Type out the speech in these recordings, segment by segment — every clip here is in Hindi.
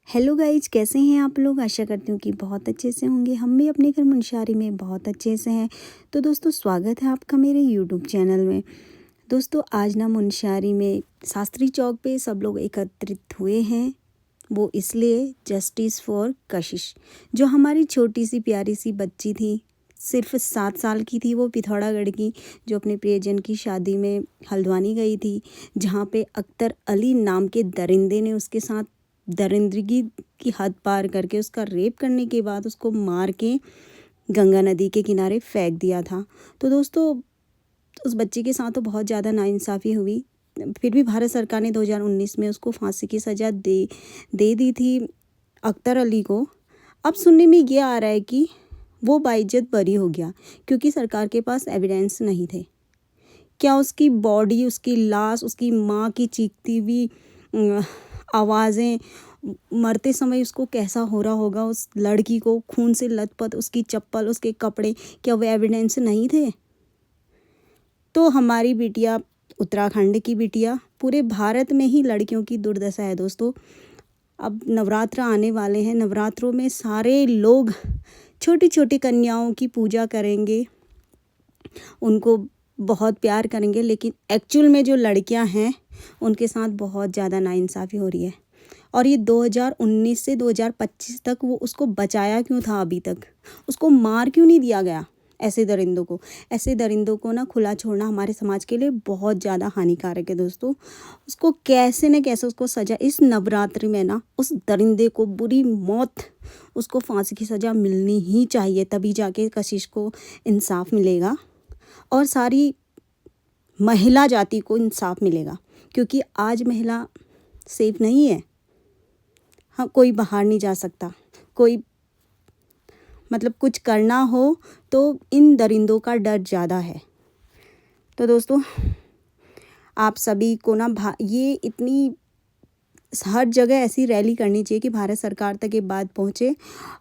हेलो गाइज, कैसे हैं आप लोग। आशा करती हूँ कि बहुत अच्छे से होंगे। हम भी अपने घर मुनस्यारी में बहुत अच्छे से हैं। तो दोस्तों, स्वागत है आपका मेरे यूट्यूब चैनल में। दोस्तों, आज ना मुनस्यारी में शास्त्री चौक पे सब लोग एकत्रित हुए हैं। वो इसलिए जस्टिस फॉर कशिश, जो हमारी छोटी सी प्यारी सी बच्ची थी, सिर्फ 7 साल की थी, वो पिथौरागढ़ की, जो अपने प्रियजन की शादी में हल्द्वानी गई थी, जहाँ पे अख्तर अली नाम के दरिंदे ने उसके साथ दरिंदगी की हद पार करके उसका रेप करने के बाद उसको मार के गंगा नदी के किनारे फेंक दिया था। तो दोस्तों, उस बच्ची के साथ तो बहुत ज़्यादा नाइंसाफ़ी हुई। फिर भी भारत सरकार ने 2019 में उसको फांसी की सज़ा दे दी थी अख्तर अली को। अब सुनने में ये आ रहा है कि वो बाइज्जत बरी हो गया, क्योंकि सरकार के पास एविडेंस नहीं थे। क्या उसकी बॉडी, उसकी लाश, उसकी माँ की चीखती हुई आवाज़ें, मरते समय उसको कैसा हो रहा होगा, उस लड़की को खून से लथपथ, उसकी चप्पल, उसके कपड़े, क्या वो एविडेंस नहीं थे? तो हमारी बिटिया, उत्तराखंड की बिटिया, पूरे भारत में ही लड़कियों की दुर्दशा है दोस्तों। अब नवरात्र आने वाले हैं। नवरात्रों में सारे लोग छोटी छोटी कन्याओं की पूजा करेंगे, उनको बहुत प्यार करेंगे, लेकिन एक्चुअल में जो लड़कियां हैं उनके साथ बहुत ज़्यादा नाइंसाफ़ी हो रही है। और ये 2019 से 2025 तक वो उसको बचाया क्यों था? अभी तक उसको मार क्यों नहीं दिया गया? ऐसे दरिंदों को ना खुला छोड़ना हमारे समाज के लिए बहुत ज़्यादा हानिकारक है दोस्तों। उसको कैसे न कैसे उसको सज़ा, इस नवरात्रि में ना उस दरिंदे को बुरी मौत, उसको फांसी की सज़ा मिलनी ही चाहिए, तभी जाके कशिश को इंसाफ मिलेगा और सारी महिला जाति को इंसाफ मिलेगा। क्योंकि आज महिला सेफ नहीं है। हाँ, कोई बाहर नहीं जा सकता, कोई मतलब कुछ करना हो तो इन दरिंदों का डर ज़्यादा है। तो दोस्तों, आप सभी को ना ये इतनी हर जगह ऐसी रैली करनी चाहिए कि भारत सरकार तक ये बात पहुँचे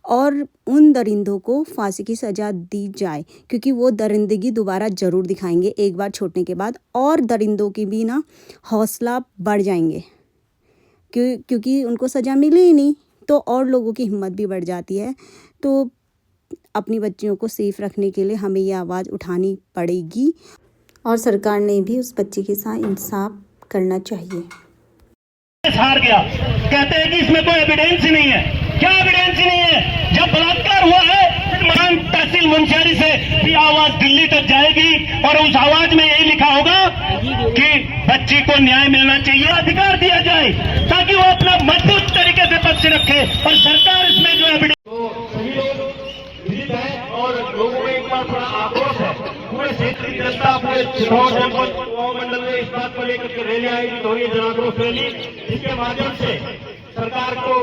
और उन दरिंदों को फांसी की सज़ा दी जाए, क्योंकि वो दरिंदगी दोबारा ज़रूर दिखाएंगे एक बार छोड़ने के बाद, और दरिंदों की भी ना हौसला बढ़ जाएंगे, क्योंकि उनको सज़ा मिली ही नहीं तो और लोगों की हिम्मत भी बढ़ जाती है। तो अपनी बच्चियों को सेफ रखने के लिए हमें ये आवाज़ उठानी पड़ेगी और सरकार ने भी उस बच्ची के साथ इंसाफ करना चाहिए। हार गया, कहते हैं कि इसमें कोई एविडेंस ही नहीं है। क्या एविडेंस ही नहीं है? जब बलात्कार हुआ है, महान तहसील मुनस्यारी से भी आवाज दिल्ली तक जाएगी और उस आवाज में यही लिखा होगा कि बच्ची को न्याय मिलना चाहिए, अधिकार दिया जाए, ताकि वो अपना मजबूत तरीके से पक्ष रखे। और सरकार इसमें जो एविडेंस, तो सभी लोग विदित है और लोगों में एक बार थोड़ा आक्रोश है। पूरे क्षेत्र की जनता, पूरे सिरौर जनपद मंडल में इस बात को लेकर के रैली आयोजित हो रही है, जन आक्रोश रैली, जिसके माध्यम से सरकार को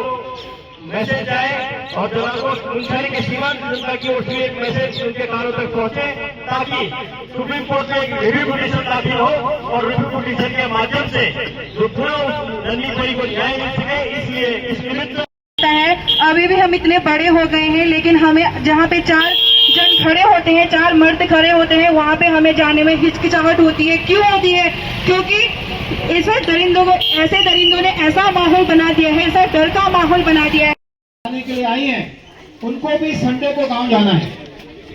मैसेज जाए और जन आक्रोश मुनस्यारी के सीमांत जनता की ओर से एक मैसेज उनके कानों तक पहुंचे, ताकि सुप्रीम कोर्ट में एक रिव्यू पिटीशन दाखिल हो और रिव्यू पिटीशन के माध्यम से जो पूरा उस रंजीत भाई को न्याय मिल सके। इसलिए इस निमित्त है, अभी भी हम इतने बड़े हो गए हैं, लेकिन हमें जहाँ पे 4 जन खड़े होते हैं, 4 मर्द खड़े होते हैं, वहाँ पे हमें जाने में हिचकिचाहट होती है। क्यों होती है? क्योंकि ऐसे दरिंदों ने ऐसा माहौल बना दिया है, ऐसा डर का माहौल बना दिया है। आने के लिए आई हैं, उनको भी संडे को गांव जाना है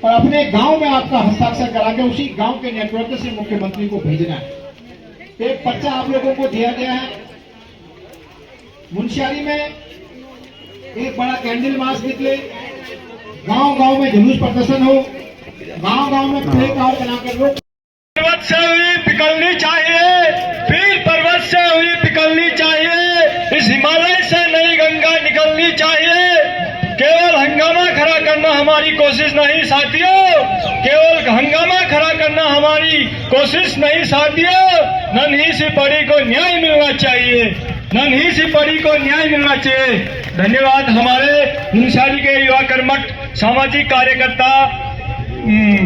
और अपने गांव में आपका हस्ताक्षर करा के उसी गांव के नेटवर्क से मुख्यमंत्री को भेजना है। एक पर्चा आप लोगों को दिया गया है। मुनस्यारी में एक बड़ा कैंडल मार्च निकले, गांव गांव में जुलूस प्रदर्शन हो, गांव गांव में प्ले कार्ड बनाकर लोग, पर्वत से हुई पिघलनी चाहिए, फिर पर्वत से हुई पिघलनी चाहिए, इस हिमालय से नई गंगा निकलनी चाहिए। केवल हंगामा खड़ा करना हमारी कोशिश नहीं साथियों, केवल हंगामा खड़ा करना हमारी कोशिश नहीं साथियों। नन्ही सी पड़ी को न्याय मिलना चाहिए, नन्ही सी पड़ी को न्याय मिलना चाहिए। धन्यवाद। हमारे मुनस्यारी के युवा कर्मठ, सामाजिक कार्यकर्ता,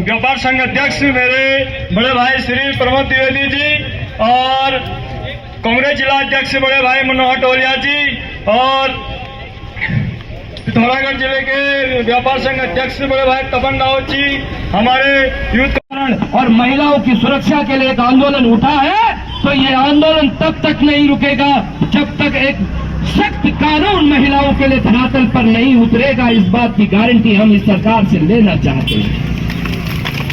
व्यापार संघ अध्यक्ष मेरे बड़े भाई श्री प्रमोद द्विवेदी जी और कांग्रेस जिला अध्यक्ष बड़े भाई मनोहर टोलिया जी और पिथौरागढ़ जिले के व्यापार संघ अध्यक्ष बड़े भाई तपन रावत जी, हमारे यूथ और महिलाओं की सुरक्षा के लिए एक आंदोलन उठा है, तो ये आंदोलन तब तक नहीं रुकेगा जब तक एक सख्त कानून महिलाओं के लिए धरातल पर नहीं उतरेगा, इस बात की गारंटी हम इस सरकार से लेना चाहते हैं।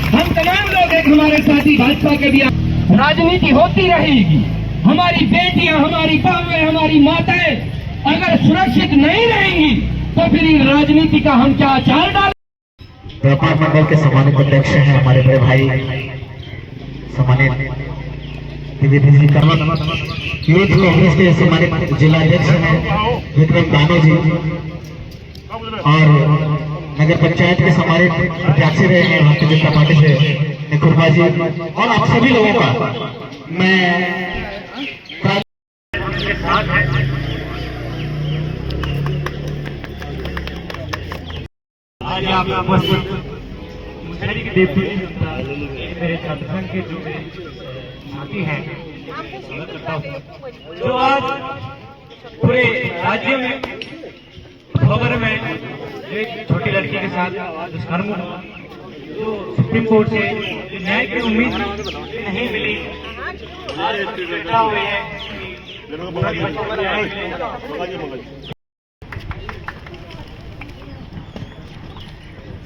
हम तमाम लोग एक हमारे साथी भाजपा के भी राजनीति होती रहेगी। हमारी बेटियां, हमारी बहुएं, हमारी माताएं अगर सुरक्षित नहीं रहेंगी तो फिर इन राजनीति का हम क्या आचार डालें। व्यापार मंडल के सम्मानित अध्यक्ष हैं हमारे बड़े भाई सम्मानित द्विवेदी जी, यूथ कांग्रेस के सम्मानित जिला अध्यक्ष हैं विक्रम दानो जी, और नगर पंचायत के सम्मानित प्रत्याशी रहे हैं भारतीय जनता पार्टी से निखुरबा जी, और आप सभी लोगों का मैं आज आप उपस्थित मुंगेरी के डिप्टी मेरे छात्र के जो साथी हैं, जो आज पूरे राज्य में खबर में एक छोटी लड़की के साथ दुष्कर्म हुआ, जो सुप्रीम कोर्ट से न्याय की उम्मीद नहीं मिली, आज बैठा हुए हैं।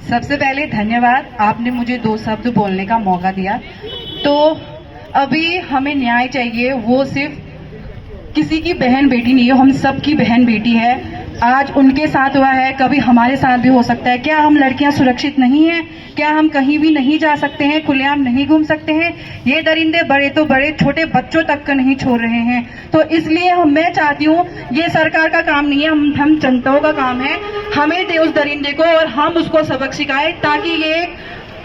सबसे पहले धन्यवाद, आपने मुझे 2 शब्द बोलने का मौका दिया। तो अभी हमें न्याय चाहिए, वो सिर्फ किसी की बहन बेटी नहीं है, हम सबकी बहन बेटी है। आज उनके साथ हुआ है, कभी हमारे साथ भी हो सकता है। क्या हम लड़कियां सुरक्षित नहीं हैं? क्या हम कहीं भी नहीं जा सकते हैं, खुलेआम नहीं घूम सकते हैं? ये दरिंदे बड़े तो बड़े, छोटे बच्चों तक का नहीं छोड़ रहे हैं। तो इसलिए मैं चाहती हूँ, ये सरकार का काम नहीं है, हम जनताओं का काम है। हमें दे उस दरिंदे को और हम उसको सबक सिखाए, ताकि ये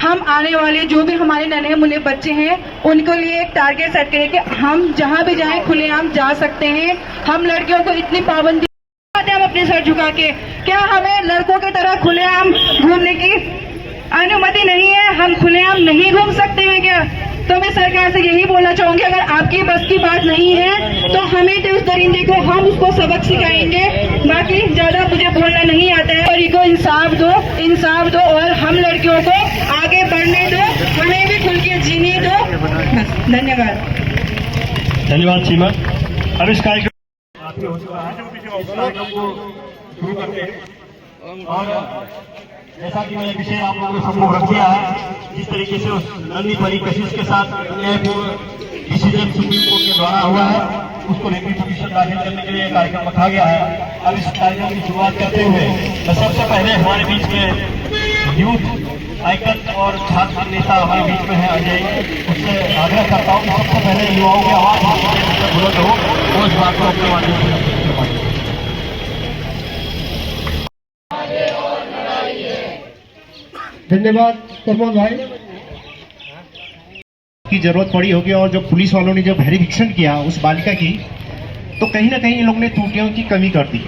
हम आने वाले जो भी हमारे नन्हे मुन्ने बच्चे हैं उनके लिए एक टारगेट सेट करें कि हम जहाँ भी जाएं खुलेआम जा सकते हैं। हम लड़कियों को इतनी पाबंदी हम अपने सर झुका के, क्या हमें लड़कों की तरह खुलेआम घूमने की अनुमति नहीं है? हम खुलेआम नहीं घूम सकते हैं क्या? तो मैं सरकार से यही बोलना चाहूंगी, अगर आपकी बस की बात नहीं है तो हमें तो उस दरिंदे को हम उसको सबक सिखाएंगे। बाकी ज्यादा मुझे बोलना नहीं आता है। और इनको इंसाफ दो और हम लड़कियों को आगे बढ़ने दो, हमें भी खुल के जीने दो। बस, धन्यवाद। धन्यवाद सीमा। अब इस कार्यक्रम हो चुका है, इस कार्यक्रम को शुरू करते हैं। और जैसा कि मैंने विषय आप लोगों के सम्मुख रख दिया है, जिस तरीके से उस नन्ही परी कशिश के साथ डिसीजन सुप्रीम कोर्ट के द्वारा हुआ है, उसको लेकर पिटीशन दाखिल करने के लिए कार्यक्रम रखा गया है। अब इस कार्यक्रम की शुरुआत करते हुए मैं सबसे पहले हमारे बीच में यूथ आइकन और छात्र नेता हमारे बीच में है अजय, उससे आग्रह करता हूँ कि सबसे पहले युवाओं की आवाज बुलंद हो, वो इस बात को अपने माध्यम से धन्यवाद प्रमोद भाई। की जरूरत पड़ी होगी, और जो पुलिस वालों ने जब वेरिफिकेशन किया उस बालिका की, तो कहीं ना कहीं इन लोगों ने त्रुटियों की कमी कर दी।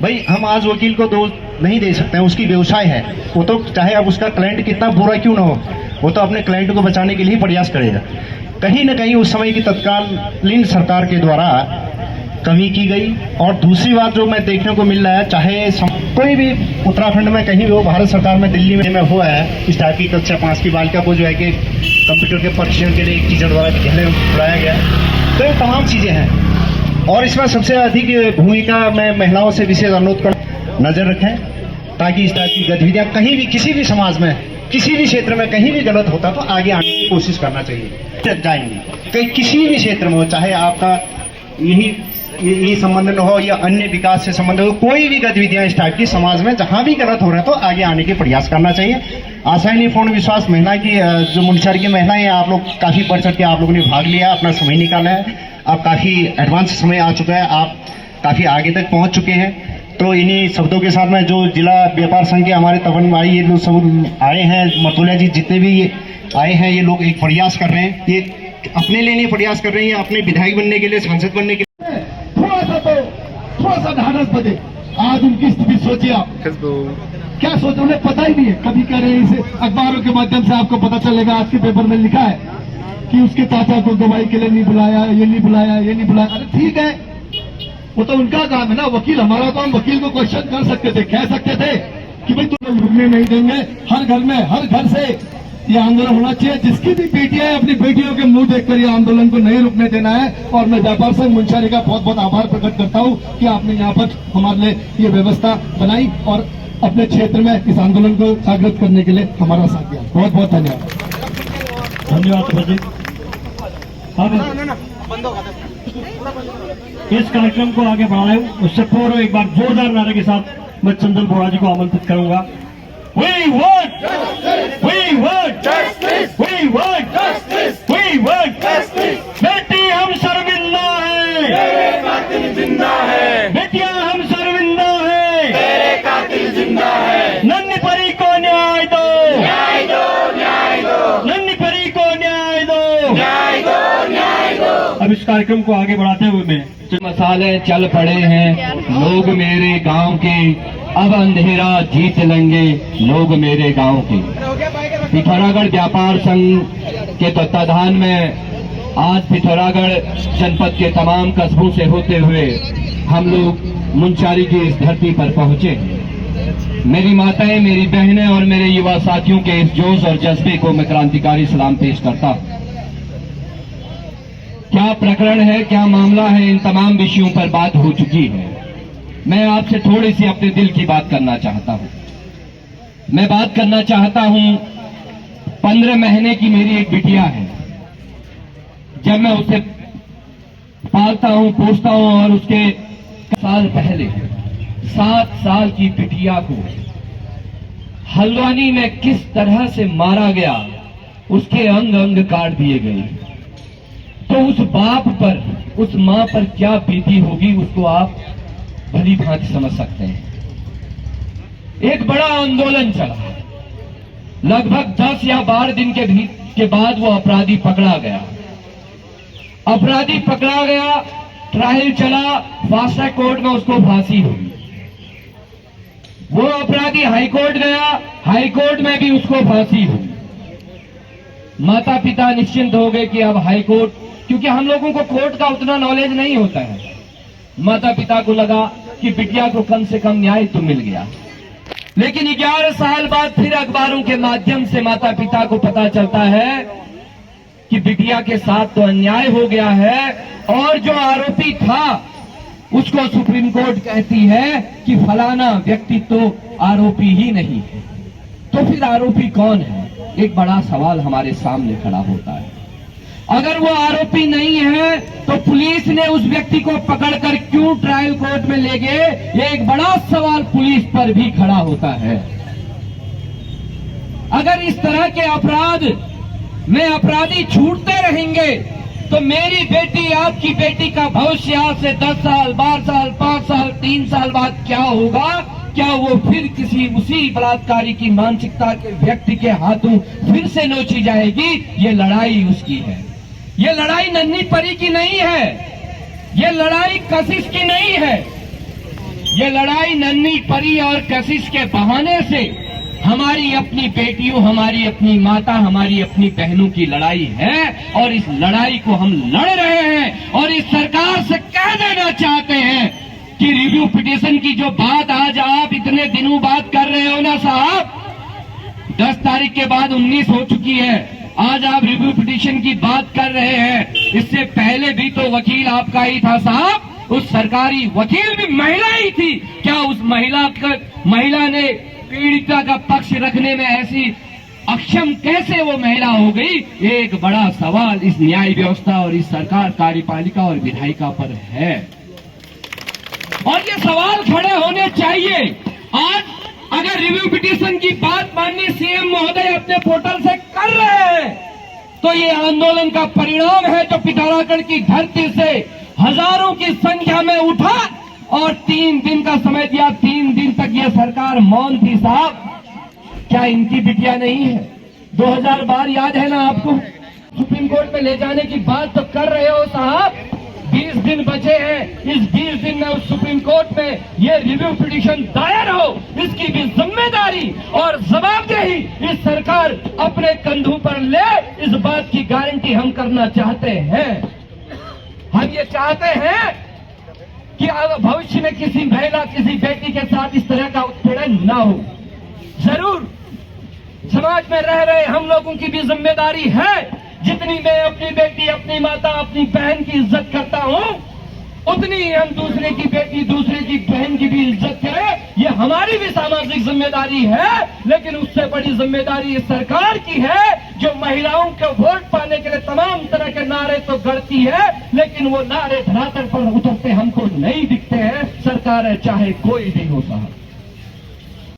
भाई हम आज वकील को दोष नहीं दे सकते हैं, उसकी व्यवसाय है, वो तो चाहे अब उसका क्लाइंट कितना बुरा क्यों ना हो, वो तो अपने क्लाइंट को बचाने के लिए प्रयास करेगा। कहीं ना कहीं उस समय की तत्कालीन सरकार के द्वारा कमी की गई। और दूसरी बात जो मैं देखने को मिल रहा है, चाहे कोई भी उत्तराखंड में कहीं भी हो, भारत सरकार में दिल्ली में हुआ है, इस टाइप की कक्षा 5 की बालिका को जो है कि कंप्यूटर के परीक्षण के लिए एक टीचर द्वारा घेरने बुलाया गया। तो ये तमाम चीजें हैं, और इसमें सबसे अधिक भूमिका मैं महिलाओं से विशेष अनुरोध कर नजर रखें, ताकि इस टाइप की गतिविधियां कहीं भी किसी भी समाज में किसी भी क्षेत्र में कहीं भी गलत होता तो आगे आने की कोशिश करना चाहिए। जाएंगे कहीं किसी भी क्षेत्र में हो, चाहे आपका यही संबंध न हो या अन्य विकास से संबंध हो, कोई भी गतिविधियां इस टाइप की समाज में जहां भी गलत हो रहे हैं तो आगे आने के प्रयास करना चाहिए। आशा नहीं पूर्ण विश्वास महिला की जो मुंशियारी की महिलाएं हैं, आप लोग काफी बढ़ चढ़ के आप लोगों ने भाग लिया, अपना समय निकाला है, अब काफी एडवांस समय आ चुका है, आप काफी आगे तक पहुंच चुके हैं। तो इन्हीं शब्दों के साथ में जो जिला व्यापार संघ के हमारे तपन भाई ये लोग सब आए हैं, मथुलिया जी जितने भी आए हैं, ये लोग एक प्रयास कर रहे हैं, ये अपने लिए नहीं प्रयास कर रहे हैं, अपने विधायक बनने के लिए, सांसद बनने के लिए थोड़ा सा ढाढ़स बने। आज उनकी स्थिति सोचिए आप, क्या सोचे, उन्हें पता ही नहीं है। कभी कह रहे हैं इसे अखबारों के माध्यम से आपको पता चलेगा, आज के पेपर में लिखा है कि उसके चाचा को दवाई के लिए नहीं बुलाया, ये नहीं बुलाया, ये नहीं बुलाया। अरे ठीक है, वो तो उनका काम है ना, वकील हमारा काम, वकील को क्वेश्चन कर सकते थे, कह सकते थे कि भाई तुम रुकने नहीं देंगे, हर घर में हर घर से ये आंदोलन होना चाहिए। जिसकी भी बेटियां हैं अपनी बेटियों के मुंह देखकर ये आंदोलन को नहीं रुकने देना है। और मैं व्यापार संघ मुंशियारी का बहुत बहुत आभार प्रकट करता हूं कि आपने यहाँ पर हमारे लिए ये व्यवस्था बनाई और अपने क्षेत्र में इस आंदोलन को जागृत करने के लिए हमारा साथ दिया। बहुत बहुत धन्यवाद। धन्यवाद जी। अब इस कार्यक्रम को आगे बढ़ाए उससे पूर्व एक बार जोरदार नारे के साथ मैं चंदन बोरा जी को आमंत्रित करूंगा। We want justice! We want justice! We want justice! We want justice! बेटी हम शर्मिंदा है, तेरे कातिल जिंदा है। बेटियां हम शर्मिंदा है, तेरे कातिल जिंदा है। नन्ही परी को न्याय दो, न्याय दो, न्याय दो। नन्ही परी को न्याय दो, न्याय दो, न्याय दो। अब इस कार्यक्रम को आगे बढ़ाते हुए मैं मसाले चल पड़े हैं लोग मेरे गांव के, अब अंधेरा जीत लेंगे लोग मेरे गांव के। पिथौरागढ़ व्यापार संघ के तत्वाधान में आज पिथौरागढ़ जनपद के तमाम कस्बों से होते हुए हम लोग मुंशियारी की इस धरती पर पहुंचे। मेरी माताएं, मेरी बहनें और मेरे युवा साथियों के इस जोश और जज्बे को मैं क्रांतिकारी सलाम पेश करता हूं। क्या प्रकरण है, क्या मामला है, इन तमाम विषयों पर बात हो चुकी है। मैं आपसे थोड़ी सी अपने दिल की बात करना चाहता हूं। मैं बात करना चाहता हूं, 15 महीने की मेरी एक बिटिया है। जब मैं उसे पालता हूं, पोसता हूं और उसके साल पहले 7 साल की बिटिया को हल्द्वानी में किस तरह से मारा गया, उसके अंग अंग काट दिए गए, तो उस बाप पर, उस मां पर क्या बीती होगी उसको आप भली भांति समझ सकते हैं। एक बड़ा आंदोलन चला, लगभग 10 या 12 दिन के बाद वो अपराधी पकड़ा गया। अपराधी पकड़ा गया, ट्रायल चला, फास्ट ट्रैक कोर्ट में उसको फांसी हुई। वो अपराधी हाईकोर्ट गया, हाईकोर्ट में भी उसको फांसी हुई। माता पिता निश्चिंत हो गए कि अब हाईकोर्ट, क्योंकि हम लोगों को कोर्ट का उतना नॉलेज नहीं होता है, माता पिता को लगा कि बिटिया को कम से कम न्याय तो मिल गया। लेकिन 11 साल बाद फिर अखबारों के माध्यम से माता पिता को पता चलता है कि बिटिया के साथ तो अन्याय हो गया है और जो आरोपी था उसको सुप्रीम कोर्ट कहती है कि फलाना व्यक्ति तो आरोपी ही नहीं है। तो फिर आरोपी कौन है? एक बड़ा सवाल हमारे सामने खड़ा होता है। अगर वो आरोपी नहीं है तो पुलिस ने उस व्यक्ति को पकड़कर क्यों ट्रायल कोर्ट में ले गए? ये एक बड़ा सवाल पुलिस पर भी खड़ा होता है। अगर इस तरह के अपराध में अपराधी छूटते रहेंगे तो मेरी बेटी, आपकी बेटी का भविष्य आज से 10 साल, 12 साल, 5 साल, 3 साल बाद क्या होगा? क्या वो फिर किसी उसी बलात्कारी की मानसिकता के व्यक्ति के हाथों फिर से नोची जाएगी? ये लड़ाई उसकी है। ये लड़ाई नन्ही परी की नहीं है, ये लड़ाई कशिश की नहीं है। ये लड़ाई नन्ही परी और कशिश के बहाने से हमारी अपनी बेटियों, हमारी अपनी माता, हमारी अपनी बहनों की लड़ाई है और इस लड़ाई को हम लड़ रहे हैं। और इस सरकार से कह देना चाहते हैं कि रिव्यू पिटीशन की जो बात आज आप इतने दिनों बाद कर रहे हो ना साहब, 10 तारीख के बाद 19 हो चुकी है, आज आप रिव्यू पिटीशन की बात कर रहे हैं। इससे पहले भी तो वकील आपका ही था साहब, उस सरकारी वकील भी महिला ही थी। क्या उस महिला ने पीड़िता का पक्ष रखने में ऐसी अक्षम कैसे वो महिला हो गई? एक बड़ा सवाल इस न्याय व्यवस्था और इस सरकार, कार्यपालिका और विधायिका पर है और ये सवाल खड़े होने चाहिए। आज अगर रिव्यू पिटीशन की बात माननीय सीएम महोदय अपने पोर्टल से कर रहे हैं तो ये आंदोलन का परिणाम है जो पिथौरागढ़ की धरती से हजारों की संख्या में उठा और 3 दिन का समय दिया। 3 दिन तक ये सरकार मौन थी साहब। क्या इनकी बिटिया नहीं है? 2012 याद है ना आपको? सुप्रीम कोर्ट में ले जाने की बात तो कर रहे हो साहब। 20 दिन बचे हैं, इस 20 दिन में उस सुप्रीम कोर्ट में ये रिव्यू पिटीशन दायर हो, इसकी भी जिम्मेदारी और जवाबदेही इस सरकार अपने कंधों पर ले। इस बात की गारंटी हम करना चाहते हैं। हम ये चाहते हैं कि भविष्य में किसी महिला, किसी बेटी के साथ इस तरह का उत्पीड़न न हो। समाज में रह रहे हम लोगों की भी जिम्मेदारी है। जितनी मैं अपनी बेटी, अपनी माता, अपनी बहन की इज्जत करता हूं, उतनी ही हम दूसरे की बेटी, दूसरे की बहन की भी इज्जत करें। ये हमारी भी सामाजिक जिम्मेदारी है। लेकिन उससे बड़ी जिम्मेदारी इस सरकार की है, जो महिलाओं को वोट पाने के लिए तमाम तरह के नारे तो गढ़ती है, लेकिन वो नारे धरातल पर उतरते हमको नहीं दिखते हैं। सरकार है चाहे कोई भी हो साहब।